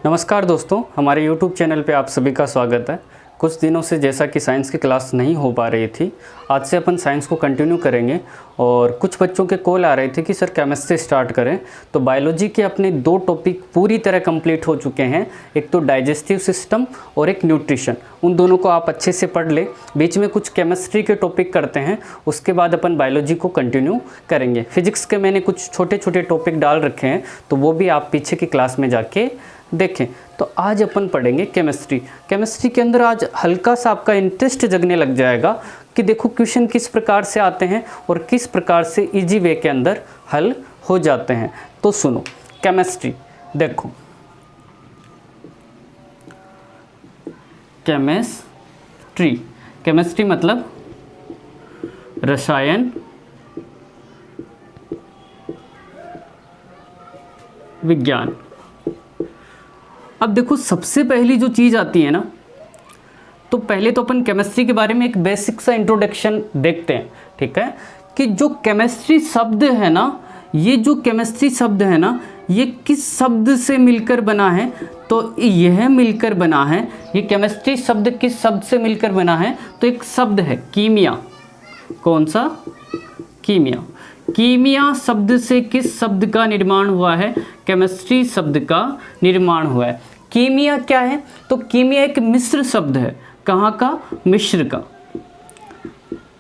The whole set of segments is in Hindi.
नमस्कार दोस्तों, हमारे YouTube चैनल पे आप सभी का स्वागत है। कुछ दिनों से जैसा कि साइंस की क्लास नहीं हो पा रही थी, आज से अपन साइंस को कंटिन्यू करेंगे और कुछ बच्चों के कॉल आ रहे थे कि सर केमिस्ट्री स्टार्ट करें। तो बायोलॉजी के अपने दो टॉपिक पूरी तरह कंप्लीट हो चुके हैं, एक तो डाइजेस्टिव सिस्टम और एक न्यूट्रिशन। उन दोनों को आप अच्छे से पढ़ ले। बीच में कुछ केमिस्ट्री के टॉपिक करते हैं, उसके बाद अपन बायोलॉजी को कंटिन्यू करेंगे। फिजिक्स के मैंने कुछ छोटे छोटे टॉपिक डाल रखे हैं, तो वो भी आप पीछे की क्लास में जाके देखें। तो आज अपन पढ़ेंगे केमिस्ट्री। केमिस्ट्री के अंदर आज हल्का सा आपका इंटरेस्ट जगने लग जाएगा कि देखो क्वेश्चन किस प्रकार से आते हैं और किस प्रकार से इजी वे के अंदर हल हो जाते हैं। तो सुनो, केमिस्ट्री देखो, केमिस्ट्री मतलब रसायन विज्ञान। अब देखो, सबसे पहली जो चीज़ आती है ना, तो पहले तो अपन केमिस्ट्री के बारे में एक बेसिक सा इंट्रोडक्शन देखते हैं, ठीक है। कि जो केमिस्ट्री शब्द है ना, ये जो केमिस्ट्री शब्द है ना, ये किस शब्द से मिलकर बना है? तो यह मिलकर बना है, ये केमिस्ट्री शब्द किस शब्द से मिलकर बना है? तो एक शब्द है कीमिया। कौन सा? कीमिया। कीमिया शब्द से किस शब्द का निर्माण हुआ है? केमिस्ट्री शब्द का निर्माण हुआ है। कीमिया क्या है? तो कीमिया एक मिश्र शब्द है। कहाँ का? मिश्र का।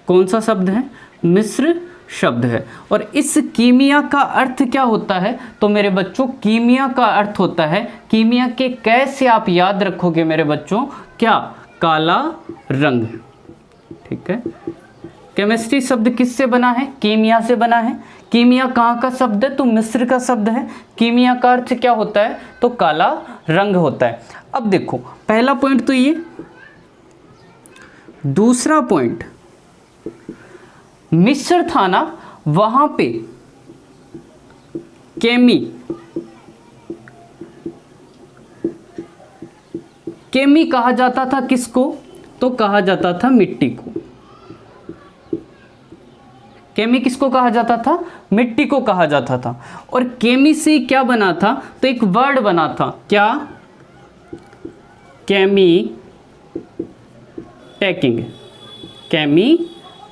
कौन सा शब्द है? मिश्र शब्द है। और इस कीमिया का अर्थ क्या होता है? तो मेरे बच्चों, कीमिया का अर्थ होता है, कीमिया के कैसे आप याद रखोगे मेरे बच्चों? क्या? काला रंग, ठीक है। केमिस्ट्री शब्द किससे बना है? कीमिया से बना है। कीमिया कहाँ का शब्द है? तो मिस्र का शब्द है। कीमिया का अर्थ क्या होता है? तो काला रंग होता है। अब देखो, पहला पॉइंट तो ये। दूसरा पॉइंट, मिस्र था ना, वहां पे केमी कहा जाता था किसको? तो कहा जाता था मिट्टी को। केमी किसको कहा जाता था? मिट्टी को कहा जाता था। और केमी से क्या बना था? तो एक वर्ड बना था। क्या? केमी टेकिंग। केमी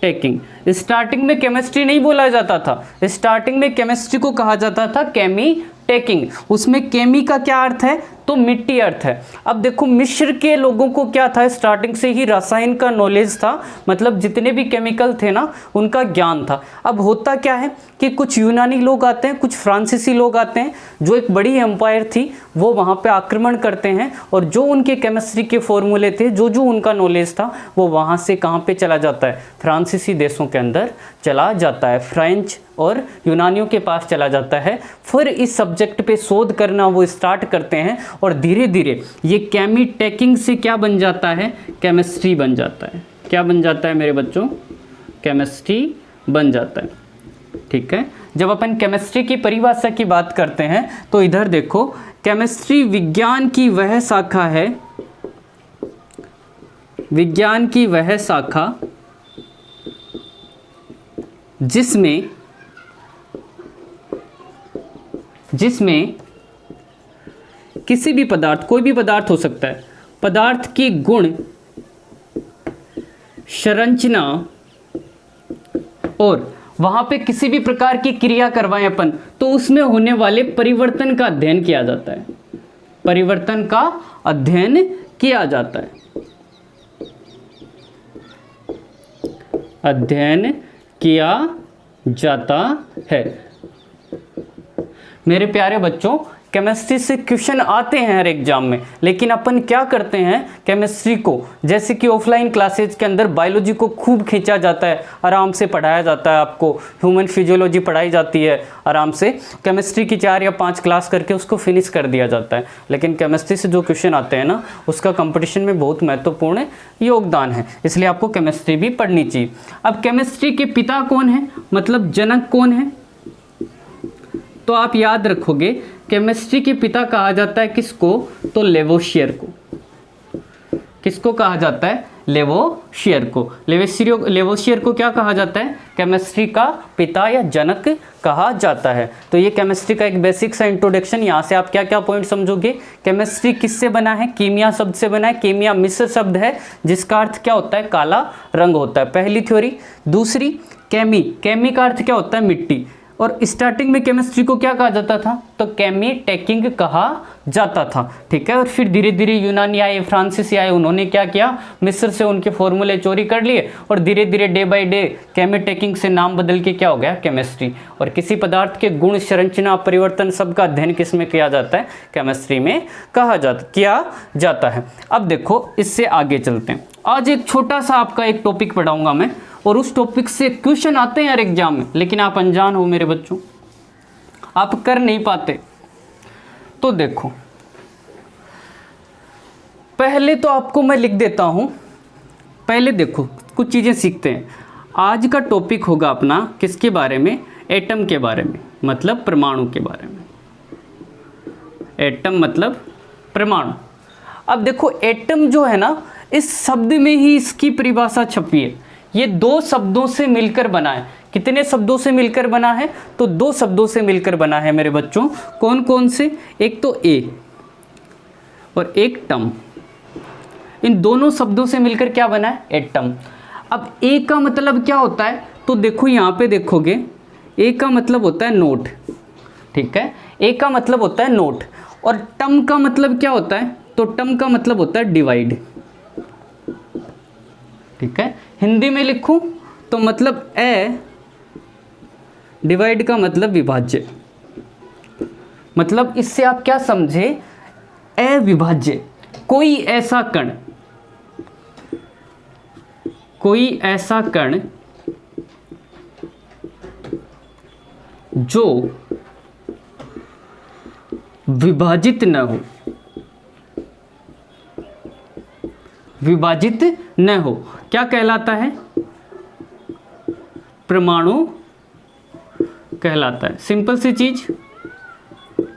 टेकिंग। स्टार्टिंग में केमिस्ट्री नहीं बोला जाता था, स्टार्टिंग में केमिस्ट्री को कहा जाता था केमी टेकिंग। उसमें केमी का क्या अर्थ है? तो मिट्टी अर्थ है। अब देखो, मिस्र के लोगों को क्या था? स्टार्टिंग से ही रसायन का नॉलेज था, मतलब जितने भी केमिकल थे ना, उनका ज्ञान था। अब होता क्या है कि कुछ यूनानी लोग आते हैं, कुछ फ्रांसीसी लोग आते हैं, जो एक बड़ी एम्पायर थी, वो वहाँ पे आक्रमण करते हैं और जो उनके केमिस्ट्री के फॉर्मूले थे, जो जो उनका नॉलेज था, वो वहाँ से कहाँ पे चला जाता है? फ्रांसीसी देशों के अंदर चला जाता है, फ्रेंच और यूनानियों के पास चला जाता है। फिर इस सब्जेक्ट पे शोध करना वो स्टार्ट करते हैं और धीरे धीरे ये केमी टेकिंग से क्या बन जाता है? केमिस्ट्री बन जाता है। क्या बन जाता है मेरे बच्चों? केमिस्ट्री बन जाता है, ठीक है। जब अपन केमिस्ट्री की परिभाषा की बात करते हैं, तो इधर देखो, केमिस्ट्री विज्ञान की वह शाखा है, विज्ञान की वह शाखा जिसमें किसी भी पदार्थ, कोई भी पदार्थ हो सकता है, पदार्थ की गुण, संरचना और वहां पे किसी भी प्रकार की क्रिया करवाएं अपन, तो उसमें होने वाले परिवर्तन का अध्ययन किया जाता है। परिवर्तन का अध्ययन किया जाता है, अध्ययन किया जाता है। मेरे प्यारे बच्चों, केमिस्ट्री से क्वेश्चन आते हैं हर एग्जाम में, लेकिन अपन क्या करते हैं? केमिस्ट्री को, जैसे कि ऑफलाइन क्लासेज के अंदर बायोलॉजी को खूब खींचा जाता है, आराम से पढ़ाया जाता है, आपको ह्यूमन फिजियोलॉजी पढ़ाई जाती है आराम से, केमिस्ट्री की 4 या 5 क्लास करके उसको फिनिश कर दिया जाता है। लेकिन केमिस्ट्री से जो क्वेश्चन आते हैं ना, उसका कंपटीशन में बहुत महत्वपूर्ण योगदान है, इसलिए आपको केमिस्ट्री भी पढ़नी चाहिए। अब केमिस्ट्री के पिता कौन है, मतलब जनक कौन है? तो आप याद रखोगे, केमिस्ट्री के पिता कहा जाता है किसको? तो लेवोशियर को। किसको कहा जाता है? लेवोशियर को। लेवोशियर को क्या कहा जाता है? केमिस्ट्री का पिता या जनक कहा जाता है। तो ये केमिस्ट्री का एक बेसिक सा इंट्रोडक्शन। यहाँ से आप क्या क्या पॉइंट समझोगे? केमिस्ट्री किससे बना है? कीमिया शब्द से बना है। कीमिया मिश्र शब्द है जिसका अर्थ क्या होता है? काला रंग होता है, पहली थ्योरी। दूसरी केमी का अर्थ क्या होता है? मिट्टी। और स्टार्टिंग में केमिस्ट्री को क्या कहा जाता था? तो केमी टेकिंग कहा जाता था, ठीक है। और फिर धीरे धीरे यूनानी आए, फ्रांसीसी आए, उन्होंने क्या किया? मिस्र से उनके फॉर्मूले चोरी कर लिए और धीरे धीरे डे बाय डे केमी टेकिंग से नाम बदल के क्या हो गया? केमिस्ट्री। और किसी पदार्थ के गुण, संरचना, परिवर्तन सबका अध्ययन किस में किया जाता है? केमिस्ट्री में किया जाता है। अब देखो इससे आगे चलते हैं। आज एक छोटा सा आपका एक टॉपिक पढ़ाऊंगा मैं, और उस टॉपिक से क्वेश्चन आते हैं यार एग्जाम में, लेकिन आप अनजान हो मेरे बच्चों, आप कर नहीं पाते। तो देखो, पहले तो आपको मैं लिख देता हूं, पहले देखो कुछ चीजें सीखते हैं। आज का टॉपिक होगा अपना किसके बारे में? एटम के बारे में, मतलब परमाणु के बारे में। एटम मतलब परमाणु। अब देखो एटम जो है ना, इस शब्द में ही इसकी परिभाषा छपी है। ये दो शब्दों से मिलकर बना है। कितने शब्दों से मिलकर बना है? तो दो शब्दों से मिलकर बना है मेरे बच्चों। कौन कौन से? एक तो ए और एक टम। इन दोनों शब्दों से मिलकर क्या बना है? एटम। अब ए का मतलब क्या होता है? तो देखो यहाँ पे देखोगे, ए का मतलब होता है नोट, ठीक है। ए का मतलब होता है नोट। और टम का मतलब क्या होता है? तो टम का मतलब होता है डिवाइड, ठीक है। हिंदी में लिखूं तो मतलब ए, डिवाइड का मतलब विभाज्य। मतलब इससे आप क्या समझे? अविभाज्य। कोई ऐसा कण जो विभाजित न हो, विभाजित न हो, क्या कहलाता है? परमाणु कहलाता है। सिंपल सी चीज।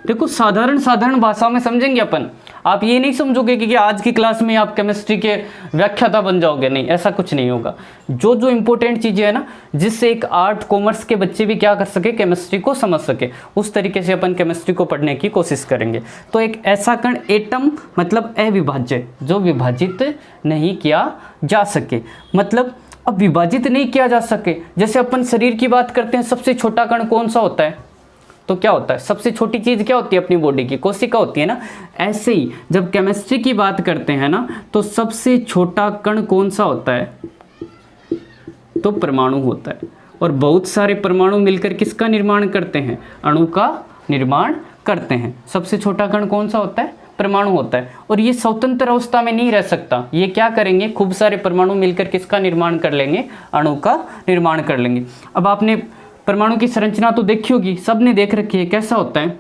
देखो साधारण भाषा में समझेंगे अपन। आप ये नहीं समझोगे कि आज की क्लास में आप केमिस्ट्री के व्याख्याता बन जाओगे, नहीं, ऐसा कुछ नहीं होगा। जो इंपॉर्टेंट चीज़ें है ना, जिससे एक आर्ट कॉमर्स के बच्चे भी क्या कर सके? केमिस्ट्री को समझ सके, उस तरीके से अपन केमिस्ट्री को पढ़ने की कोशिश करेंगे। तो एक ऐसा कण, एटम मतलब अविभाज्य, जो विभाजित नहीं किया जा सके। मतलब अब विभाजित नहीं किया जा सके, जैसे अपन शरीर की बात करते हैं, सबसे छोटा कण कौन सा होता है? तो क्या होता है? सबसे छोटी चीज़ क्या होती है अपनी बॉडी की? कोशिका होती है ना। ऐसे ही जब केमिस्ट्री की बात करते हैं ना, तो सबसे छोटा कण कौन सा होता है? तो परमाणु होता है। और बहुत सारे परमाणु मिलकर किसका निर्माण करते हैं? अणु का निर्माण करते हैं। सबसे छोटा कण कौन सा होता है? परमाणु होता है। और ये स्वतंत्र अवस्था में नहीं रह सकता। ये क्या करेंगे? खूब सारे परमाणु मिलकर किसका निर्माण कर लेंगे? अणु का निर्माण कर लेंगे। अब आपने परमाणु की संरचना तो देखी होगी, सबने देख रखी है। कैसा होता है?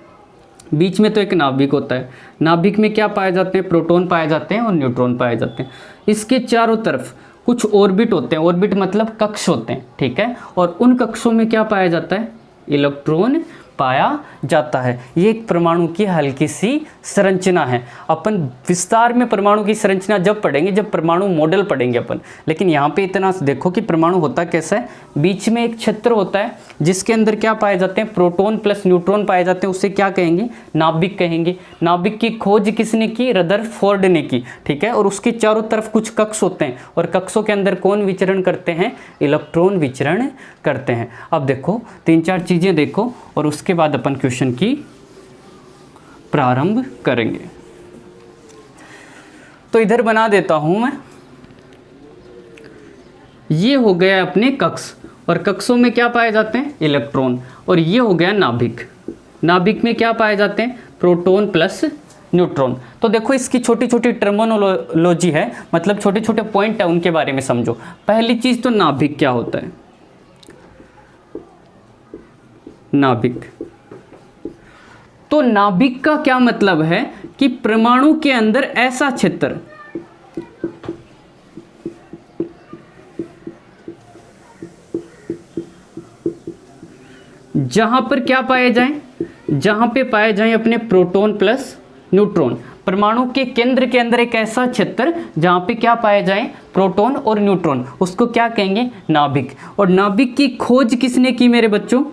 बीच में तो एक नाभिक होता है। नाभिक में क्या पाए जाते हैं? प्रोटॉन पाए जाते हैं और न्यूट्रॉन पाए जाते हैं। इसके चारों तरफ कुछ ऑर्बिट होते हैं। ऑर्बिट मतलब कक्ष होते हैं, ठीक है। और उन कक्षों में क्या पाया जाता है? इलेक्ट्रॉन पाया जाता है। ये एक परमाणु की हल्की सी संरचना है। अपन विस्तार में परमाणु की संरचना जब पढ़ेंगे, जब परमाणु मॉडल पढ़ेंगे अपन। लेकिन यहाँ पे इतना देखो कि परमाणु होता कैसा है। बीच में एक क्षेत्र होता है जिसके अंदर क्या पाए जाते हैं? प्रोटॉन प्लस न्यूट्रॉन पाए जाते हैं। उसे क्या कहेंगे? नाभिक कहेंगे। नाभिक की खोज किसने की? रदरफोर्ड ने की, ठीक है। और उसके चारों तरफ कुछ कक्ष होते हैं, और कक्षों के अंदर कौन विचरण करते हैं? इलेक्ट्रॉन विचरण करते हैं। अब देखो 3-4 चीजें देखो, और उसके बाद अपन क्वेश्चन की प्रारंभ करेंगे। तो इधर बना देता हूं मैं। ये हो गया अपने कक्ष, और कक्षों में क्या पाए जाते हैं? इलेक्ट्रॉन। और ये हो गया नाभिक। नाभिक में क्या पाए जाते हैं? Proton plus neutron. तो देखो इसकी छोटी छोटी टर्मिनोलॉजी है, मतलब छोटे छोटे पॉइंट है, उनके बारे में समझो। पहली चीज तो नाभिक क्या होता है? नाभिक, तो नाभिक का क्या मतलब है कि परमाणु के अंदर ऐसा क्षेत्र जहां पर क्या पाए जाएं? जहां पे पाए जाएं अपने प्रोटॉन प्लस न्यूट्रॉन। परमाणु के केंद्र के अंदर एक ऐसा क्षेत्र जहाँ पे क्या पाए जाए, प्रोटॉन और न्यूट्रॉन, उसको क्या कहेंगे, नाभिक। और नाभिक की खोज किसने की मेरे बच्चों,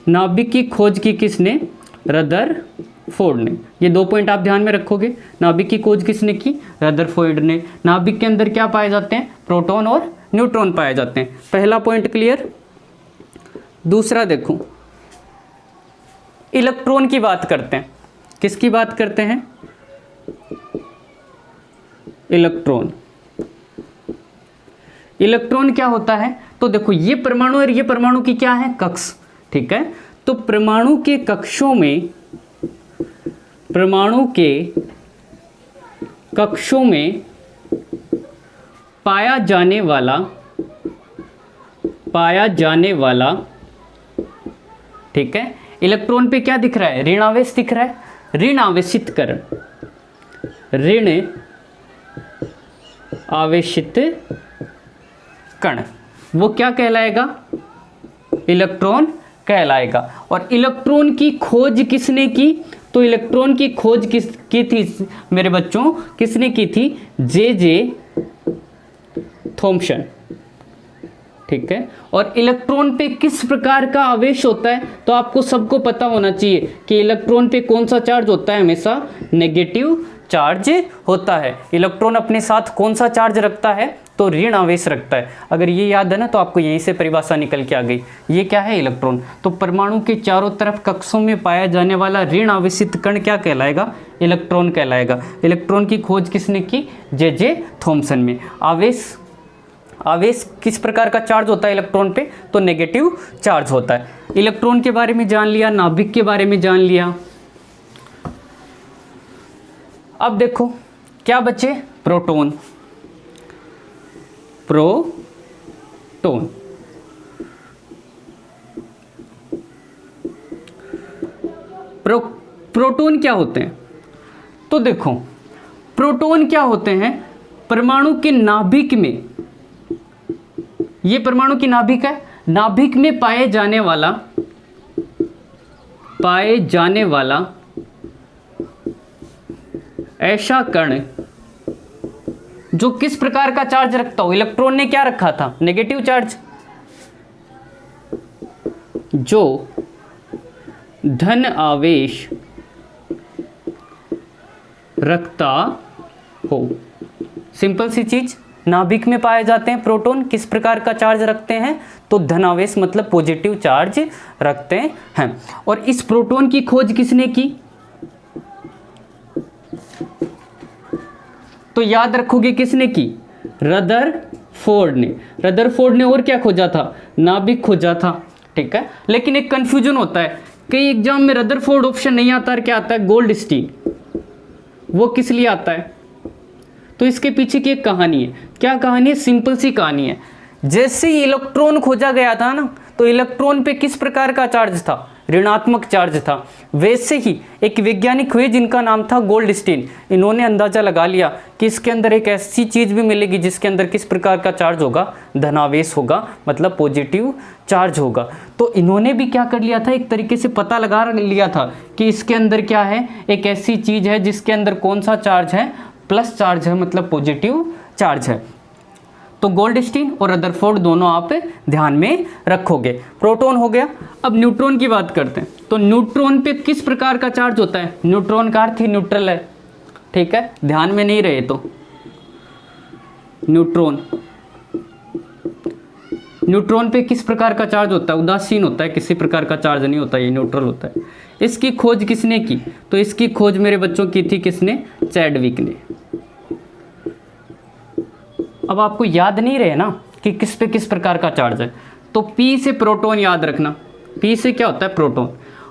नाभिक की खोज की किसने, रदरफोर्ड ने। ये 2 पॉइंट आप ध्यान में रखोगे, नाभिक की खोज किसने की, रदरफोर्ड ने। नाभिक के अंदर क्या पाए जाते हैं, प्रोटॉन और न्यूट्रॉन पाए जाते हैं। पहला पॉइंट क्लियर। दूसरा देखो, इलेक्ट्रॉन की बात करते हैं। किसकी बात करते हैं, इलेक्ट्रॉन। इलेक्ट्रॉन क्या होता है, तो देखो ये परमाणु और ये परमाणु की क्या है, कक्ष, ठीक है। तो परमाणु के कक्षों में, परमाणु के कक्षों में पाया जाने वाला, ठीक है, इलेक्ट्रॉन पे क्या दिख रहा है, ऋण आवेश दिख रहा है, ऋण आवेशित कण, ऋण आवेशित कण, वो क्या कहलाएगा, इलेक्ट्रॉन कहलाएगा। और इलेक्ट्रॉन की खोज किसने की, तो इलेक्ट्रॉन की खोज की थी मेरे बच्चों, किसने की थी, जे थॉमसन, ठीक है। और इलेक्ट्रॉन पे किस प्रकार का आवेश होता है, तो आपको सबको पता होना चाहिए कि इलेक्ट्रॉन पे कौन सा चार्ज होता है, हमेशा नेगेटिव चार्ज होता है। इलेक्ट्रॉन अपने साथ कौन सा चार्ज रखता है, तो ऋण आवेश रखता है। अगर ये याद है ना, तो आपको यहीं से परिभाषा निकल के आ गई। ये क्या है, इलेक्ट्रॉन। तो परमाणु के चारों तरफ कक्षों में पाया जाने वाला ऋण आवेशित कण क्या कहलाएगा, इलेक्ट्रॉन कहलाएगा। इलेक्ट्रॉन की खोज किसने की, जे थॉमसन में। आवेश किस प्रकार का चार्ज होता है इलेक्ट्रॉन पे, तो नेगेटिव चार्ज होता है। इलेक्ट्रॉन के बारे में जान लिया, नाभिक के बारे में जान लिया। अब देखो क्या बचे, प्रोटॉन। प्रोटॉन क्या होते हैं, तो देखो प्रोटॉन क्या होते हैं, परमाणु के नाभिक में, ये परमाणु की नाभिक है, नाभिक में पाए जाने वाला ऐसा कण जो किस प्रकार का चार्ज रखता हो, इलेक्ट्रॉन ने क्या रखा था, नेगेटिव चार्ज, जो धन आवेश रखता हो। सिंपल सी चीज, नाभिक में पाए जाते हैं प्रोटॉन, किस प्रकार का चार्ज रखते हैं, तो धनावेश मतलब पॉजिटिव चार्ज रखते हैं। और इस प्रोटॉन की खोज किसने की, तो याद रखोगे किसने की, रदरफोर्ड ने। रदरफोर्ड ने और क्या खोजा था, नाभिक खोजा था, ठीक है। लेकिन एक कंफ्यूजन होता है, कई एग्जाम में रदरफोर्ड ऑप्शन नहीं आता है, क्या आता है, गोल्डस्टीन। वो किस लिए आता है, तो इसके पीछे की एक कहानी है। क्या कहानी है, सिंपल सी कहानी है। जैसे ही इलेक्ट्रॉन खोजा गया था ना, तो इलेक्ट्रॉन पे किस प्रकार का चार्ज था, ऋणात्मक चार्ज था। वैसे ही एक वैज्ञानिक हुए जिनका नाम था गोल्डस्टीन, इन्होंने अंदाजा लगा लिया कि इसके अंदर एक ऐसी चीज भी मिलेगी जिसके अंदर किस प्रकार का चार्ज होगा, धनावेश होगा, मतलब पॉजिटिव चार्ज होगा। तो इन्होंने भी क्या कर लिया था, एक तरीके से पता लगा लिया था कि इसके अंदर क्या है, एक ऐसी चीज है जिसके अंदर कौन सा चार्ज है, प्लस चार्ज है, मतलब पॉजिटिव चार्ज है। तो गोल्डस्टीन और रदरफोर्ड दोनों आप ध्यान में रखोगे। प्रोटॉन हो गया। अब न्यूट्रॉन की बात करते हैं। तो न्यूट्रॉन पे किस प्रकार का चार्ज होता है, न्यूट्रॉन का अर्थ ही न्यूट्रल है, ठीक है, ध्यान में नहीं रहे तो। न्यूट्रॉन पे किस प्रकार का चार्ज होता है, उदासीन होता है, किसी प्रकार का चार्ज नहीं होता, ये न्यूट्रल होता है। इसकी खोज किसने की, तो इसकी खोज मेरे बच्चों की थी किसने, चैडविक ने। अब आपको याद नहीं रहे ना कि किस पे किस प्रकार का चार्ज है, तो P से प्रोटॉन याद रखना। P से क्या होता है, प्रोटॉन,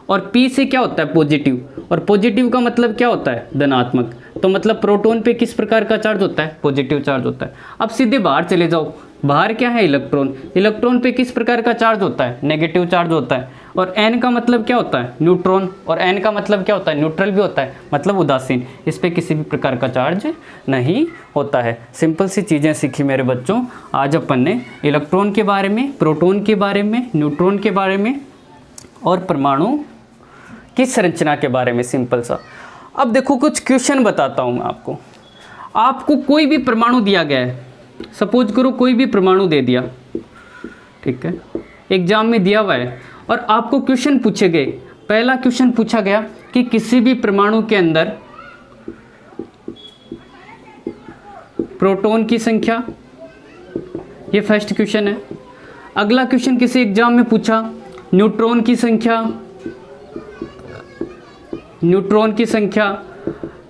और P से क्या होता है, पॉजिटिव, और पॉजिटिव का मतलब क्या होता है, धनात्मक। तो मतलब प्रोटॉन पे किस प्रकार का चार्ज होता है, पॉजिटिव चार्ज होता है। अब सीधे बाहर चले जाओ, बाहर क्या है, इलेक्ट्रॉन। इलेक्ट्रॉन पे किस प्रकार का चार्ज होता है, नेगेटिव चार्ज होता है। और N का मतलब क्या होता है, न्यूट्रॉन, और N का मतलब क्या होता है, न्यूट्रल भी होता है, मतलब उदासीन। इस पे किसी भी प्रकार का चार्ज नहीं होता है। सिंपल सी चीज़ें सीखी मेरे बच्चों आज अपन ने, इलेक्ट्रॉन के बारे में, प्रोटॉन के बारे में, न्यूट्रॉन के बारे में, और परमाणु की संरचना के बारे में, सिंपल सा। अब देखो कुछ क्वेश्चन बताता हूँ मैं आपको। आपको कोई भी परमाणु दिया गया है, सपोज करो कोई भी परमाणु दे दिया, ठीक है, एग्जाम में दिया हुआ है, और आपको क्वेश्चन पूछे गए। पहला क्वेश्चन पूछा गया कि किसी भी परमाणु के अंदर प्रोटॉन की संख्या, ये फर्स्ट क्वेश्चन है। अगला क्वेश्चन किसी एग्जाम में पूछा न्यूट्रॉन की संख्या, न्यूट्रॉन की संख्या।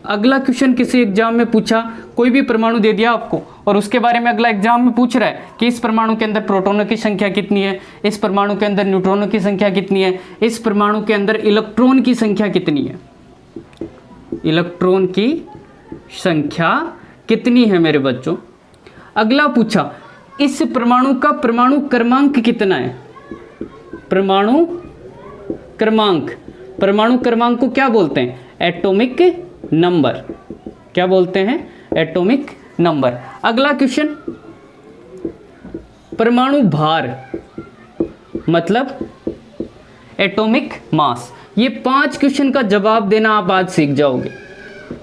अगला क्वेश्चन किसी एग्जाम में पूछा, कोई भी परमाणु दे दिया आपको और उसके बारे में अगला एग्जाम में पूछ रहा है कि इस परमाणु के अंदर प्रोटॉनों की संख्या कितनी है, इस परमाणु के अंदर न्यूट्रॉनों की संख्या कितनी है, इस परमाणु के अंदर इलेक्ट्रॉन की संख्या कितनी है, इलेक्ट्रॉन की संख्या कितनी है मेरे बच्चों। अगला पूछा इस परमाणु का परमाणु क्रमांक कितना है, परमाणु क्रमांक। परमाणु क्रमांक को क्या बोलते हैं, एटॉमिक नंबर। क्या बोलते हैं, एटॉमिक नंबर। अगला क्वेश्चन परमाणु भार, मतलब एटॉमिक मास। ये 5 क्वेश्चन का जवाब देना आप आज सीख जाओगे,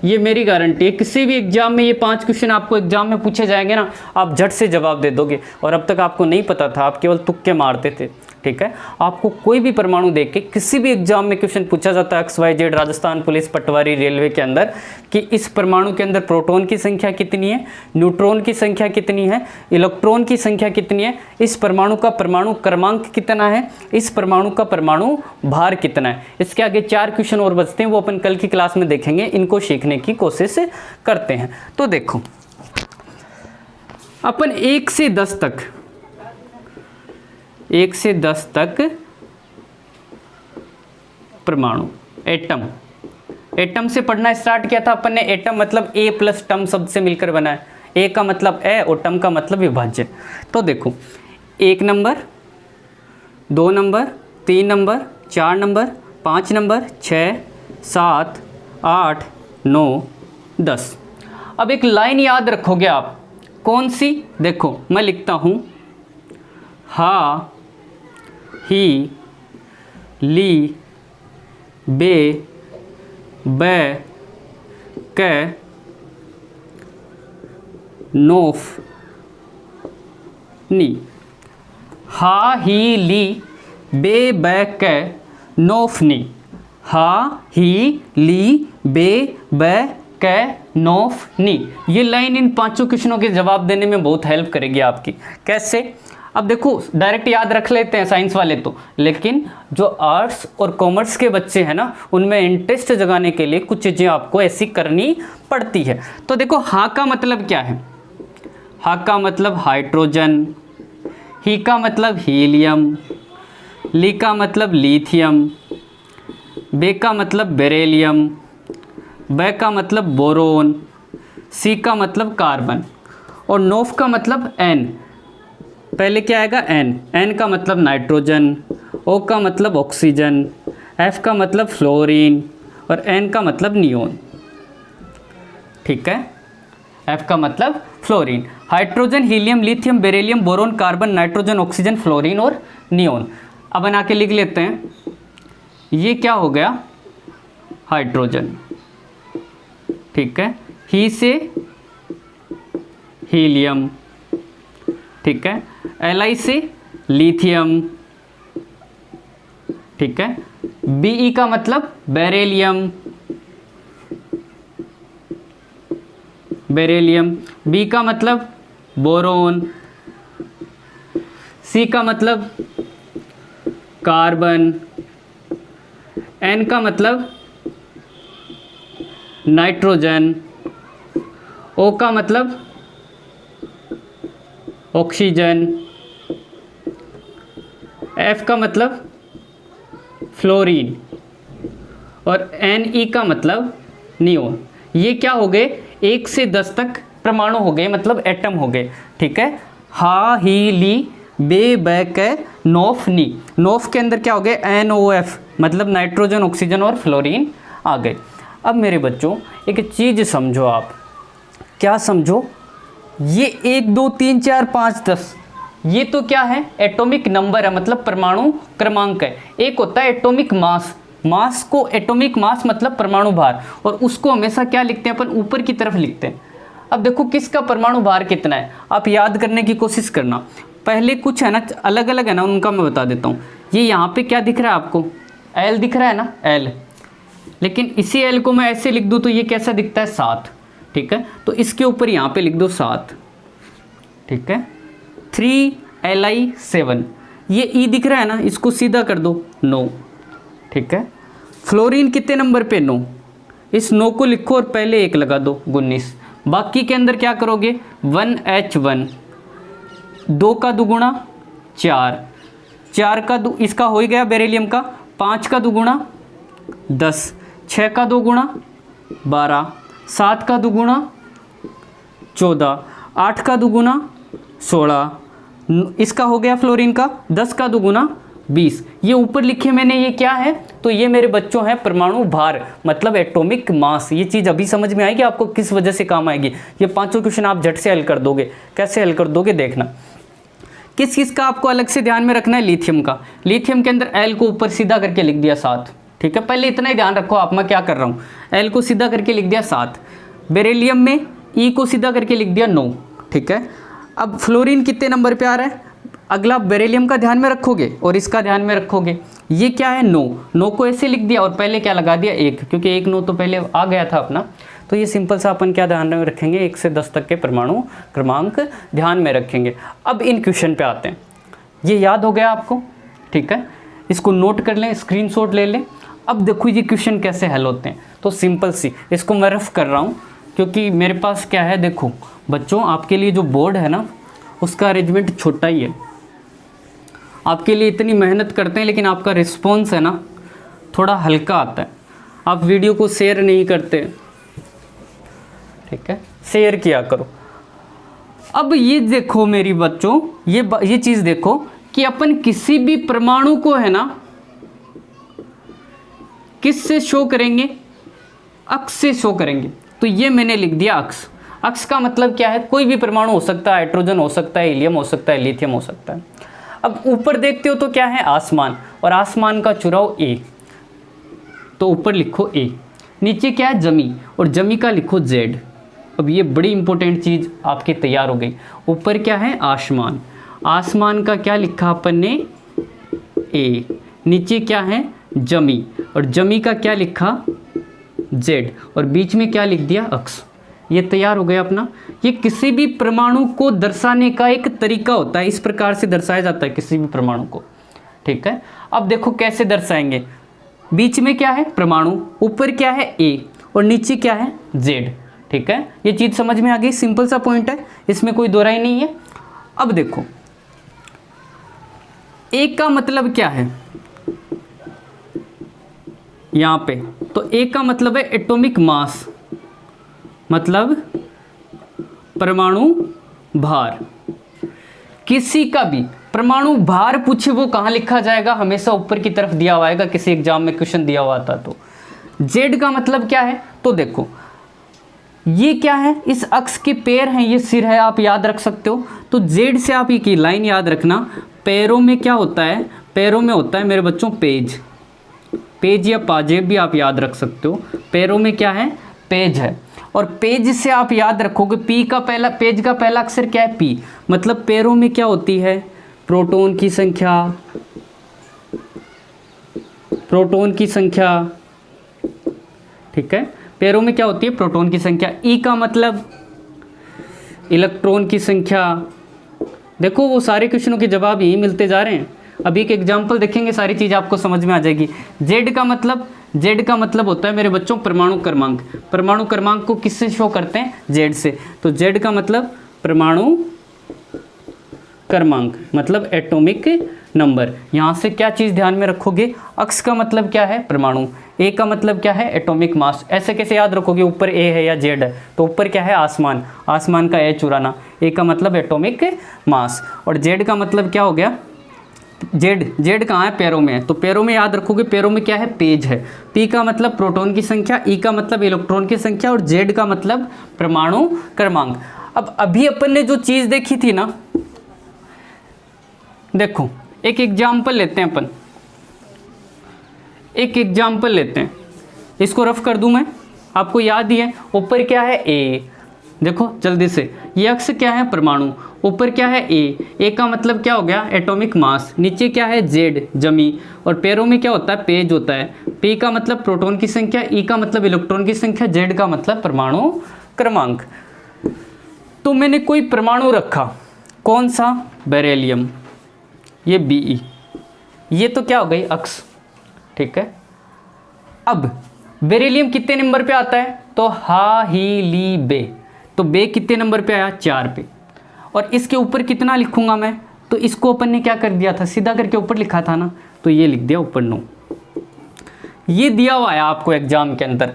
ये मेरी गारंटी है। किसी भी एग्जाम में ये 5 क्वेश्चन आपको एग्जाम में पूछे जाएंगे ना, आप झट से जवाब दे दोगे। और अब तक आपको नहीं पता था, आप केवल तुक्के मारते थे, ठीक है। आपको कोई भी परमाणु देख के किसी भी एग्जाम में क्वेश्चन पूछा जाता है, XYZ, राजस्थान पुलिस, पटवारी, रेलवे के अंदर, कि इस परमाणु के अंदर प्रोटॉन की संख्या कितनी है, न्यूट्रॉन की संख्या कितनी है, इलेक्ट्रॉन की संख्या कितनी है, इस परमाणु का परमाणु क्रमांक कितना है, इस परमाणु का परमाणु भार कितना है। इसके आगे 4 क्वेश्चन और बचते हैं, वो अपन कल की क्लास में देखेंगे। इनको सीखने की कोशिश करते हैं। तो देखो अपन 1 से 10 तक, 1 से 10 तक परमाणु, एटम, एटम से पढ़ना स्टार्ट किया था अपन ने। एटम मतलब ए प्लस टम शब्द से मिलकर बना है। ए का मतलब ए और टम का मतलब विभाज्य। तो देखो 1 number, 2 number, 3 number, 4 number, 5 number, 6, 7, 8, 9, 10। अब एक लाइन याद रखोगे आप, कौन सी, देखो मैं लिखता हूँ हा, ही, ली, बे, बै, कै, नोफ, नी। हा, ही, ली, बे, बै, कै, नोफ, नी। हा, ही, ली, बे, बै, कै, नोफ, नी। ये लाइन इन 5 क्वेश्चनों के जवाब देने में बहुत हेल्प करेगी आपकी। कैसे, अब देखो डायरेक्ट याद रख लेते हैं साइंस वाले तो, लेकिन जो आर्ट्स और कॉमर्स के बच्चे हैं ना, उनमें इंटरेस्ट जगाने के लिए कुछ चीज़ें आपको ऐसी करनी पड़ती है। तो देखो हा का मतलब क्या है, हा का मतलब हाइड्रोजन, ही का मतलब हीलियम, ली का मतलब लिथियम, बे का मतलब बेरिलियम, बै का मतलब बोरोन, सी का मतलब कार्बन, और नोफ का मतलब एन। पहले क्या आएगा, एन। एन का मतलब नाइट्रोजन, ओ का मतलब ऑक्सीजन, एफ का मतलब फ्लोरीन, और एन का मतलब नियोन। ठीक है, एफ का मतलब fluorine. Hydrogen, helium, lithium, beryllium, boron, carbon, nitrogen, oxygen, fluorine और नियोन। अब बना के लिख लेते हैं, ये क्या हो गया, हाइड्रोजन। ठीक है, ही से हीलियम, ठीक है, Li से लिथियम, ठीक है, Be का मतलब बेरिलियम, बेरिलियम, B का मतलब बोरोन, C का मतलब कार्बन, N का मतलब नाइट्रोजन, O का मतलब ऑक्सीजन, F का मतलब फ्लोरीन, और Ne का मतलब नियोन। ये क्या हो गए, 1 से 10 तक परमाणु हो गए, मतलब एटम हो गए। ठीक है, हा, ही, ली, बे, बै, कै, नोफ, नी। नोफ के अंदर क्या हो गए, NOF, मतलब नाइट्रोजन, ऑक्सीजन और फ्लोरीन आ गए। अब मेरे बच्चों एक चीज़ समझो आप, क्या समझो, ये 1, 2, 3, 4, 5, 10, ये तो क्या है, एटॉमिक नंबर है, मतलब परमाणु क्रमांक है। एक होता है एटॉमिक मास, मास को एटॉमिक मास मतलब परमाणु भार, और उसको हमेशा क्या लिखते हैं अपन, ऊपर की तरफ लिखते हैं। अब देखो किसका परमाणु भार कितना है, आप याद करने की कोशिश करना। पहले कुछ है ना अलग अलग है ना, उनका मैं बता देता हूँ। ये यहाँ पे क्या दिख रहा है आपको, एल दिख रहा है ना, एल, लेकिन इसी एल को मैं ऐसे लिख दूँ तो ये कैसा दिखता है, 7, ठीक है। तो इसके ऊपर यहाँ पे लिख दो 7, ठीक है। 3Li7, ये ई दिख रहा है ना, इसको सीधा कर दो 9, ठीक है। फ्लोरीन कितने नंबर पे, 9, इस 9 को लिखो और पहले 1 लगा दो, 19। बाकी के अंदर क्या करोगे, 1H1, 2 का दुगुना 4, 4 का इसका हो ही गया बेरिलियम का, 5 का दुगुना 10, 6 का दुगुना 12, 7 का दुगुना 14, 8 का दुगुना 16, इसका हो गया फ्लोरीन का 10 का दुगुना 20। ये ऊपर लिखे मैंने, ये क्या है, तो ये मेरे बच्चों है परमाणु भार मतलब एटॉमिक मास। ये चीज़ अभी समझ में आएगी आपको किस वजह से काम आएगी। ये पांचों क्वेश्चन आप झट से हल कर दोगे। कैसे हल कर दोगे देखना। किस किस का आपको अलग से ध्यान में रखना है, लिथियम का। लिथियम के अंदर एल को ऊपर सीधा करके लिख दिया 7, ठीक है। पहले इतना ही ध्यान रखो आप, मैं क्या कर रहा हूँ, एल को सीधा करके लिख दिया 7। बेरिलियम में ई को सीधा करके लिख दिया 9, ठीक है। अब फ्लोरीन कितने नंबर पे आ रहा है, अगला बेरिलियम का ध्यान में रखोगे और इसका ध्यान में रखोगे। ये क्या है, 9 को ऐसे लिख दिया और पहले क्या लगा दिया 1, क्योंकि 1 9 तो पहले आ गया था अपना। तो ये सिंपल सा अपन क्या ध्यान में रखेंगे, 1 से 10 तक के परमाणु क्रमांक ध्यान में रखेंगे। अब इन क्वेश्चन पे आते हैं। ये याद हो गया आपको, ठीक है। इसको नोट कर लें, स्क्रीनशॉट ले लें। अब देखो ये क्वेश्चन कैसे हल होते हैं। तो सिंपल सी, इसको मैं रफ कर रहा हूँ क्योंकि मेरे पास क्या है, देखो बच्चों आपके लिए जो बोर्ड है ना उसका अरेंजमेंट छोटा ही है। आपके लिए इतनी मेहनत करते हैं लेकिन आपका रिस्पॉन्स है ना थोड़ा हल्का आता है। आप वीडियो को शेयर नहीं करते, ठीक है, शेयर किया करो। अब ये देखो मेरी बच्चों, ये चीज़ देखो कि अपन किसी भी परमाणु को है ना किस से शो करेंगे, अक्ष से शो करेंगे। तो ये मैंने लिख दिया अक्ष। अक्ष का मतलब क्या है, कोई भी परमाणु हो सकता है, हाइड्रोजन हो सकता है, हीलियम हो सकता है, लिथियम हो सकता है। अब ऊपर देखते हो तो क्या है, आसमान, और आसमान का चुराओ ए, तो ऊपर लिखो ए। नीचे क्या है, जमी, और जमी का लिखो जेड। अब ये बड़ी इंपॉर्टेंट चीज़ आपकी तैयार हो गई। ऊपर क्या है, आसमान, आसमान का क्या लिखा अपन ने, ए। नीचे क्या है, जमी, और जमी का क्या लिखा, जेड, और बीच में क्या लिख दिया, अक्ष। ये तैयार हो गया अपना। ये किसी भी परमाणु को दर्शाने का एक तरीका होता है, इस प्रकार से दर्शाया जाता है किसी भी परमाणु को, ठीक है। अब देखो कैसे दर्शाएंगे। बीच में क्या है, परमाणु, ऊपर क्या है, ए, और नीचे क्या है, जेड, ठीक है। ये चीज़ समझ में आ गई, सिंपल सा पॉइंट है, इसमें कोई दोहराई नहीं है। अब देखो ए का मतलब क्या है यहाँ पे, तो ए का मतलब है एटॉमिक मास, मतलब परमाणु भार। किसी का भी परमाणु भार पूछे वो कहाँ लिखा जाएगा, हमेशा ऊपर की तरफ दिया हुआ आएगा, किसी एग्जाम में क्वेश्चन दिया हुआ था। तो जेड का मतलब क्या है, तो देखो ये क्या है, इस अक्ष के पैर हैं, ये सिर है, आप याद रख सकते हो। तो जेड से आप एक लाइन याद रखना, पैरों में क्या होता है, पैरों में होता है मेरे बच्चों पेज, पेज या पाजेब भी आप याद रख सकते हो। पैरों में क्या है, पेज है, और पेज से आप याद रखोगे पी का पहला, पेज का पहला अक्षर क्या है, पी, मतलब पैरों में क्या होती है, प्रोटॉन की संख्या, प्रोटॉन की संख्या, ठीक है। पैरों में क्या होती है, प्रोटॉन की संख्या। ई का मतलब इलेक्ट्रॉन की संख्या। देखो वो सारे क्वेश्चनों के जवाब यही मिलते जा रहे हैं। अभी एक एग्जाम्पल देखेंगे, सारी चीज़ आपको समझ में आ जाएगी। जेड का मतलब होता है मेरे बच्चों परमाणु क्रमांक। परमाणु क्रमांक को किससे शो करते हैं, जेड से। तो जेड का मतलब परमाणु क्रमांक, मतलब एटॉमिक नंबर। यहाँ से क्या चीज़ ध्यान में रखोगे, अक्ष का मतलब क्या है, परमाणु, ए का मतलब क्या है, एटॉमिक मास। ऐसे कैसे याद रखोगे, ऊपर ए है या जेड है, तो ऊपर क्या है, आसमान, आसमान का ए चुराना, ए का मतलब एटॉमिक मास, और जेड का मतलब क्या हो गया, जेड कहाँ है, पैरों में है, तो पैरों में याद रखोगे, पैरों में क्या है, पेज है। पी का मतलब प्रोटॉन की संख्या, ई का मतलब इलेक्ट्रॉन की संख्या, और जेड का मतलब परमाणु क्रमांक। अब अभी अपन ने जो चीज़ देखी थी ना, देखो एक एग्जाम्पल लेते हैं अपन, एक एग्जाम्पल लेते हैं, इसको रफ कर दूं मैं, आपको याद ही है ऊपर क्या है ए, देखो जल्दी से, ये अक्ष क्या है परमाणु, ऊपर क्या है ए का मतलब क्या हो गया एटॉमिक मास, नीचे क्या है जेड जमी, और पैरों में क्या होता है पेज होता है, पी का मतलब प्रोटॉन की संख्या, ई का मतलब इलेक्ट्रॉन की संख्या, जेड का मतलब परमाणु क्रमांक। तो मैंने कोई परमाणु रखा, कौन सा, बेरिलियम, ये Be, ये तो क्या हो गई अक्ष, ठीक है। अब बेरिलियम कितने नंबर पे आता है, तो हा ही ली बे, तो बे कितने नंबर पे आया 4 पे, और इसके ऊपर कितना लिखूंगा मैं, तो इसको अपन ने क्या कर दिया था सीधा करके ऊपर लिखा था ना, तो ये लिख दिया ऊपर 9। ये दिया हुआ है आपको एग्जाम के अंदर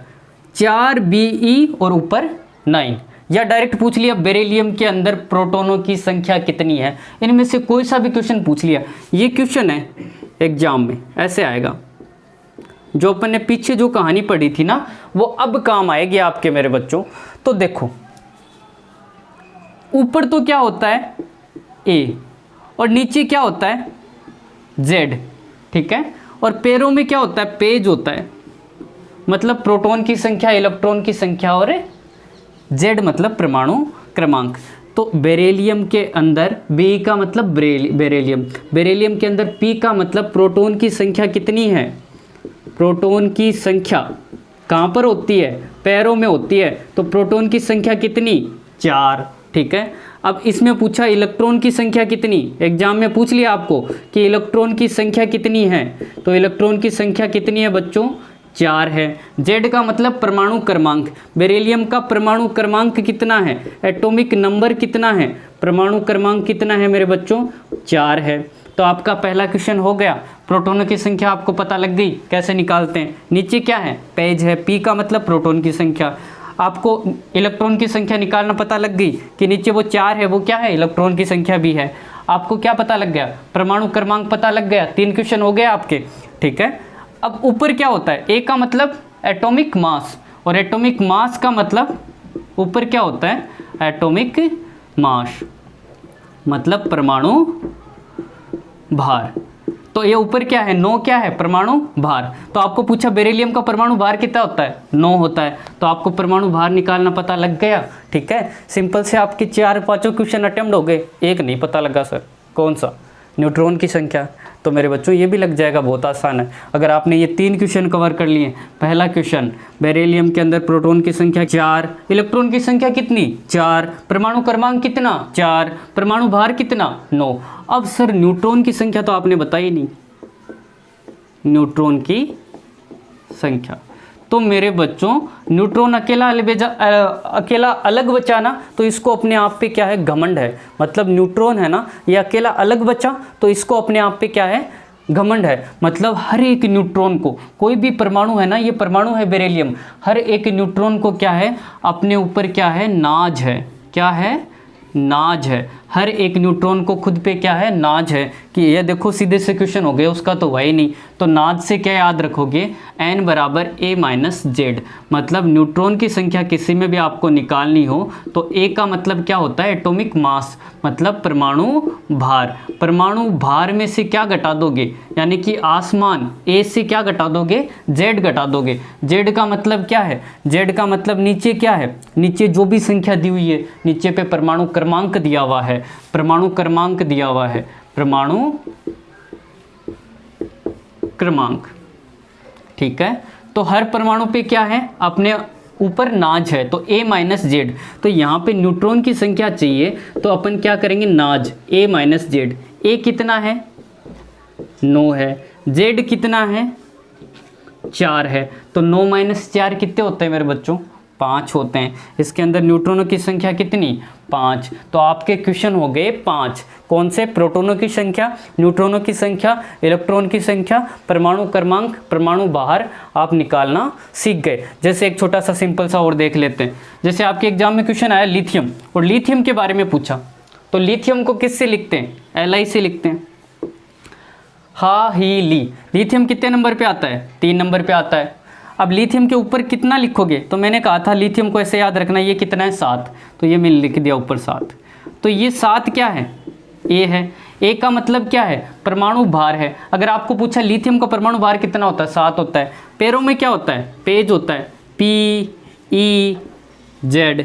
4 Be और ऊपर 9, या डायरेक्ट पूछ लिया बेरिलियम के अंदर प्रोटॉनों की संख्या कितनी है, इनमें से कोई सा भी क्वेश्चन पूछ लिया, ये क्वेश्चन है एग्जाम में ऐसे आएगा। जो अपन ने पीछे जो कहानी पढ़ी थी ना वो अब काम आएगी आपके मेरे बच्चों। तो देखो ऊपर तो क्या होता है ए और नीचे क्या होता है जेड, ठीक है, और पैरों में क्या होता है पेज होता है, मतलब प्रोटॉन की संख्या इलेक्ट्रॉन की संख्या, और जेड मतलब परमाणु क्रमांक। तो बेरिलियम के अंदर बी का मतलब बेरिलियम, बेरिलियम के अंदर पी का मतलब प्रोटॉन की संख्या कितनी है, प्रोटॉन की संख्या कहाँ पर होती है पैरों में होती है, तो प्रोटॉन की संख्या कितनी 4, ठीक है। अब इसमें पूछा इलेक्ट्रॉन की संख्या कितनी, एग्जाम में पूछ लिया आपको कि इलेक्ट्रॉन की संख्या कितनी है, तो इलेक्ट्रॉन की संख्या कितनी है बच्चों 4 है। जेड का मतलब परमाणु क्रमांक, बेरिलियम का परमाणु क्रमांक कितना है, एटॉमिक नंबर कितना है, परमाणु क्रमांक कितना है मेरे बच्चों 4 है। तो आपका पहला क्वेश्चन हो गया, प्रोटॉनों की संख्या आपको पता लग गई कैसे निकालते हैं। नीचे क्या है पेज है, पी का मतलब प्रोटॉन की संख्या, आपको इलेक्ट्रॉन की संख्या निकालना पता लग गई कि नीचे वो 4 है वो क्या है इलेक्ट्रॉन की संख्या भी है। आपको क्या पता लग गया परमाणु क्रमांक पता लग गया, 3 क्वेश्चन हो गए आपके, ठीक है। अब ऊपर क्या होता है ए का मतलब एटॉमिक मास, और एटॉमिक मास का मतलब ऊपर क्या होता है एटॉमिक मास मतलब परमाणु भार। तो ये ऊपर क्या है 9 क्या है परमाणु भार। तो आपको पूछा बेरिलियम का परमाणु भार कितना होता है 9 होता है, तो आपको परमाणु भार निकालना पता लग गया, ठीक है। सिंपल से आपके 4-5 क्वेश्चन अटेम्प्ट हो गए, एक नहीं पता लगा सर कौन सा न्यूट्रॉन की संख्या। तो मेरे बच्चों ये भी लग जाएगा, बहुत आसान है। अगर आपने ये 3 क्वेश्चन कवर कर लिए, पहला क्वेश्चन बेरिलियम के अंदर प्रोटॉन की संख्या 4, इलेक्ट्रॉन की संख्या कितनी 4, परमाणु क्रमांक कितना 4, परमाणु भार कितना 9। अब सर न्यूट्रॉन की संख्या तो आपने बताई नहीं, न्यूट्रॉन की संख्या। तो मेरे बच्चों न्यूट्रॉन अकेला अलग बचा ना, तो इसको अपने आप पे क्या है घमंड है, मतलब न्यूट्रॉन है ना ये अकेला अलग बचा तो इसको अपने आप पे क्या है घमंड है। मतलब हर एक न्यूट्रॉन को, कोई भी परमाणु है ना, ये परमाणु है बेरिलियम, हर एक न्यूट्रॉन को क्या है अपने ऊपर क्या है नाज है, क्या है नाज है, हर एक न्यूट्रॉन को खुद पे क्या है नाज है। कि ये देखो सीधे से क्वेश्चन हो गया, उसका तो हुआ ही नहीं। तो नाज से क्या याद रखोगे n बराबर a माइनस जेड, मतलब न्यूट्रॉन की संख्या किसी में भी आपको निकालनी हो तो a का मतलब क्या होता है एटॉमिक मास मतलब परमाणु भार। परमाणु भार में से क्या घटा दोगे, यानी कि आसमान a से क्या घटा दोगे z घटा दोगे। z का मतलब क्या है, z का मतलब नीचे क्या है, नीचे जो भी संख्या दी हुई है नीचे पे परमाणु क्रमांक दिया हुआ है, परमाणु क्रमांक दिया हुआ है, परमाणु क्रमांक, ठीक है। तो हर परमाणु पे क्या है अपने ऊपर नाज है, तो a माइनस जेड। तो यहाँ पे न्यूट्रॉन की संख्या चाहिए तो अपन क्या करेंगे नाज a माइनस जेड। a कितना है 9 है, z कितना है 4 है, तो 9 माइनस 4 कितने होते हैं मेरे बच्चों 5 होते हैं। इसके अंदर न्यूट्रॉनों की संख्या कितनी 5, तो आपके क्वेश्चन हो गए 5। कौन से प्रोटॉनों की संख्या, न्यूट्रॉनों की संख्या, इलेक्ट्रॉन की संख्या, परमाणु क्रमांक, परमाणु भार आप निकालना सीख गए। जैसे एक छोटा सा सिंपल सा और देख लेते हैं। जैसे आपके एग्जाम में क्वेश्चन आया लिथियम, और लिथियम के बारे में पूछा, तो लिथियम को किससे लिखते हैं Li से लिखते हैं, हा ही ली। लिथियम कितने नंबर पे आता है 3 नंबर पे आता है। अब लिथियम के ऊपर कितना लिखोगे, तो मैंने कहा था लिथियम को ऐसे याद रखना, ये कितना है 7, तो ये मैंने लिख दिया ऊपर 7। तो ये 7 क्या है A है, ए का मतलब क्या है, परमाणु भार है। अगर आपको पूछा लिथियम का परमाणु भार कितना होता है, 7 होता है। पैरों में क्या होता है, पेज होता है, PeZ।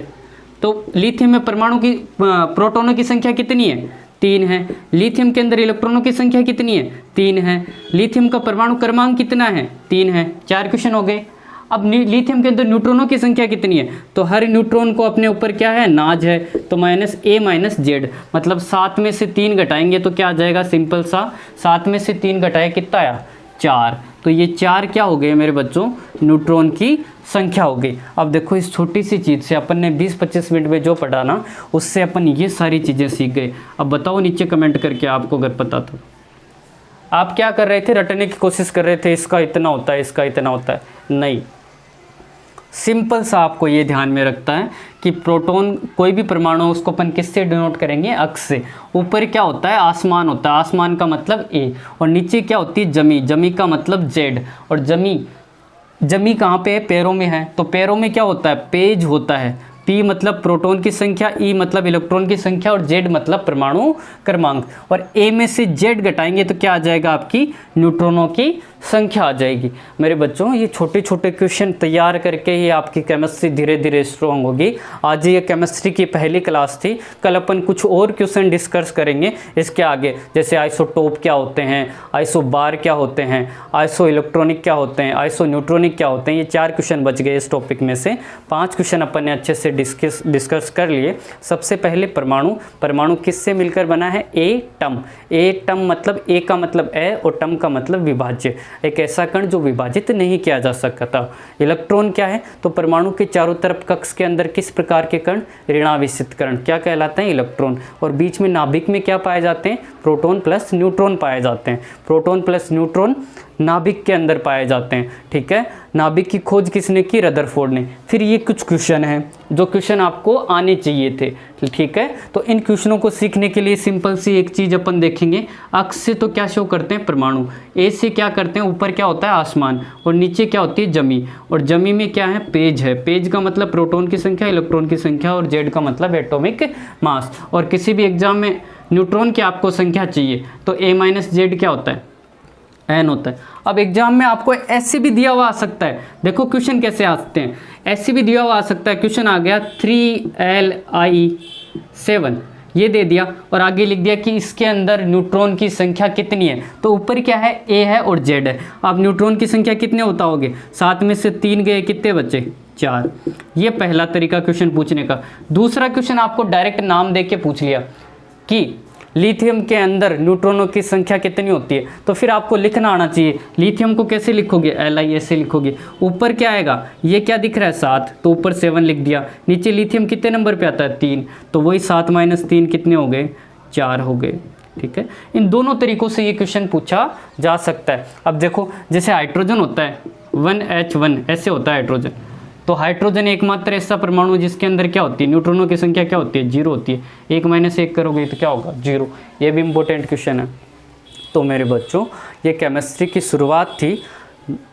तो लिथियम में परमाणु की प्रोटॉनों की संख्या कितनी है, 3 है। लिथियम के अंदर इलेक्ट्रॉनों की संख्या कितनी है, 3 है। लिथियम का परमाणु क्रमांक कितना है, 3 है। 4 क्वेश्चन हो गए। अब लिथियम के अंदर न्यूट्रॉनों की संख्या कितनी है, तो हर न्यूट्रॉन को अपने ऊपर क्या है, नाज है, तो -A-Z, मतलब 7 में से 3 घटाएंगे तो क्या आ जाएगा, सिंपल सा 7 में से 3 घटाए कितना आया, 4। तो ये 4 क्या हो गए मेरे बच्चों, न्यूट्रॉन की संख्या हो गई। अब देखो इस छोटी सी चीज़ से अपन ने 20-25 मिनट में जो पढ़ा ना, उससे अपन ये सारी चीज़ें सीख गए। अब बताओ नीचे कमेंट करके आपको अगर पता तो। आप क्या कर रहे थे, रटने की कोशिश कर रहे थे, इसका इतना होता है, इसका इतना होता है, नहीं। सिंपल सा आपको ये ध्यान में रखता है कि प्रोटॉन कोई भी परमाणु उसको अपन किससे डिनोट करेंगे, अक्ष से। ऊपर क्या होता है, आसमान होता है, आसमान का मतलब ए, और नीचे क्या होती है, जमी, जमी का मतलब जेड। और जमी कहाँ पे है, पैरों में है, तो पैरों में क्या होता है, पेज होता है। P मतलब प्रोटॉन की संख्या, E मतलब इलेक्ट्रॉन की संख्या, और Z मतलब परमाणु क्रमांक। और A में से Z घटाएंगे तो क्या आ जाएगा, आपकी न्यूट्रॉनों की संख्या आ जाएगी। मेरे बच्चों ये छोटे छोटे क्वेश्चन तैयार करके ही आपकी केमिस्ट्री धीरे धीरे स्ट्रॉन्ग होगी। आज ये केमिस्ट्री की पहली क्लास थी, कल अपन कुछ और क्वेश्चन डिस्कस करेंगे इसके आगे, जैसे आइसोटोप क्या होते हैं, आइसोबार क्या होते हैं, आइसो इलेक्ट्रॉनिक क्या होते हैं, आइसो न्यूट्रॉनिक क्या होते हैं। ये 4 क्वेश्चन बच गए इस टॉपिक में से। 5 क्वेश्चन अपन ने अच्छे से डिस्कस कर लिए। सबसे पहले परमाणु किससे मिलकर बना है, एटम। एटम मतलब ए का मतलब ए और टम का मतलब विभाज्य, एक ऐसा कण जो विभाजित नहीं किया जा सकता। इलेक्ट्रॉन क्या है, तो परमाणु के चारों तरफ कक्ष के अंदर किस प्रकार के कण, ऋणावेशित कण क्या कहलाते हैं, इलेक्ट्रॉन। और बीच में नाभिक में क्या पाए जाते हैं, प्रोटॉन प्लस न्यूट्रॉन पाए जाते हैं। प्रोटॉन प्लस न्यूट्रॉन नाभिक के अंदर पाए जाते हैं, ठीक है। नाभिक की खोज किसने की, रदरफोर्ड ने। फिर ये कुछ क्वेश्चन हैं जो क्वेश्चन आपको आने चाहिए थे, ठीक है। तो इन क्वेश्चनों को सीखने के लिए सिंपल सी एक चीज़ अपन देखेंगे। अक्ष से तो क्या शो करते हैं, परमाणु। ए से क्या करते हैं, ऊपर क्या होता है, आसमान, और नीचे क्या होती है, जमी। और जमी में क्या है, पेज है। पेज का मतलब प्रोटॉन की संख्या, इलेक्ट्रॉन की संख्या, और जेड का मतलब एटॉमिक मास। और किसी भी एग्जाम में न्यूट्रॉन की आपको संख्या चाहिए तो A-Z क्या होता है, N होता है। अब एग्जाम में आपको ऐसे भी दिया हुआ आ सकता है, देखो क्वेश्चन कैसे आते हैं, ऐसे भी दिया हुआ आ सकता है। क्वेश्चन आ गया 3Li7, ये दे दिया और आगे लिख दिया कि इसके अंदर न्यूट्रॉन की संख्या कितनी है। तो ऊपर क्या है, A है और Z है। अब न्यूट्रॉन की संख्या कितने होता होगे, 7 में से 3 गए, कितने बचे, 4। ये पहला तरीका क्वेश्चन पूछने का। दूसरा क्वेश्चन आपको डायरेक्ट नाम दे के पूछ लिया कि लिथियम के अंदर न्यूट्रॉनों की संख्या कितनी होती है, तो फिर आपको लिखना आना चाहिए। लिथियम को कैसे लिखोगे, Li ऐसे लिखोगे। ऊपर क्या आएगा, ये क्या दिख रहा है, 7, तो ऊपर 7 लिख दिया। नीचे लिथियम कितने नंबर पे आता है, 3, तो वही 7 - 3 कितने हो गए, 4 हो गए, ठीक है। इन दोनों तरीकों से ये क्वेश्चन पूछा जा सकता है। अब देखो जैसे हाइड्रोजन होता है 1H1, ऐसे होता है हाइड्रोजन। तो हाइड्रोजन एकमात्र ऐसा परमाणु जिसके अंदर क्या होती है, न्यूट्रॉनों की संख्या क्या होती है, 0 होती है। 1 - 1 करोगे तो क्या होगा, 0। ये भी इम्पोर्टेंट क्वेश्चन है। तो मेरे बच्चों ये केमिस्ट्री की शुरुआत थी।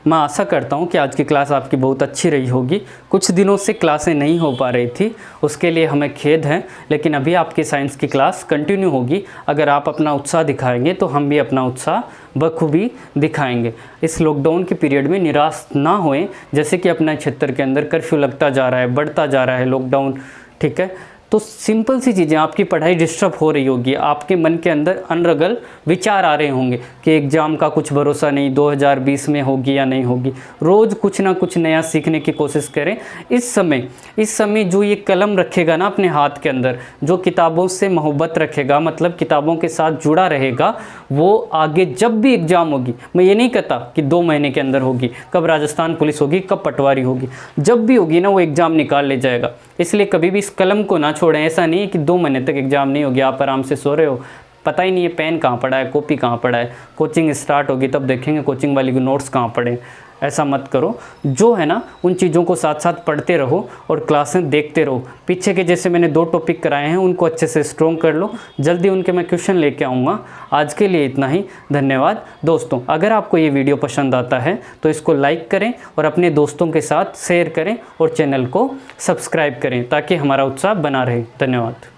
मैं आशा करता हूँ कि आज की क्लास आपकी बहुत अच्छी रही होगी। कुछ दिनों से क्लासें नहीं हो पा रही थी, उसके लिए हमें खेद है, लेकिन अभी आपकी साइंस की क्लास कंटिन्यू होगी। अगर आप अपना उत्साह दिखाएंगे तो हम भी अपना उत्साह बखूबी दिखाएंगे। इस लॉकडाउन के पीरियड में निराश ना होएं, जैसे कि अपने क्षेत्र के अंदर कर्फ्यू लगता जा रहा है, बढ़ता जा रहा है लॉकडाउन, ठीक है। तो सिंपल सी चीज़ें, आपकी पढ़ाई डिस्टर्ब हो रही होगी, आपके मन के अंदर अनर्गल विचार आ रहे होंगे कि एग्ज़ाम का कुछ भरोसा नहीं, 2020 में होगी या नहीं होगी। रोज़ कुछ ना कुछ नया सीखने की कोशिश करें। इस समय जो ये कलम रखेगा ना अपने हाथ के अंदर, जो किताबों से मोहब्बत रखेगा, मतलब किताबों के साथ जुड़ा रहेगा, वो आगे जब भी एग्ज़ाम होगी, मैं ये नहीं कहता कि 2 महीने के अंदर होगी, कब राजस्थान पुलिस होगी, कब पटवारी होगी, जब भी होगी ना वो एग्ज़ाम निकाल ले जाएगा। इसलिए कभी भी इस कलम को ना छोड़ें। ऐसा नहीं है कि 2 महीने तक एग्ज़ाम नहीं होगी, आप आराम से सो रहे हो, पता ही नहीं है पेन कहाँ पड़ा है, कॉपी कहाँ पड़ा है, कोचिंग स्टार्ट होगी तब देखेंगे कोचिंग वाली के नोट्स कहाँ पड़े। ऐसा मत करो, जो है ना उन चीज़ों को साथ साथ पढ़ते रहो और क्लासें देखते रहो। पीछे के जैसे मैंने 2 टॉपिक कराए हैं उनको अच्छे से स्ट्रॉन्ग कर लो, जल्दी उनके मैं क्वेश्चन लेके आऊँगा। आज के लिए इतना ही, धन्यवाद दोस्तों। अगर आपको ये वीडियो पसंद आता है तो इसको लाइक करें और अपने दोस्तों के साथ शेयर करें और चैनल को सब्सक्राइब करें ताकि हमारा उत्साह बना रहे। धन्यवाद।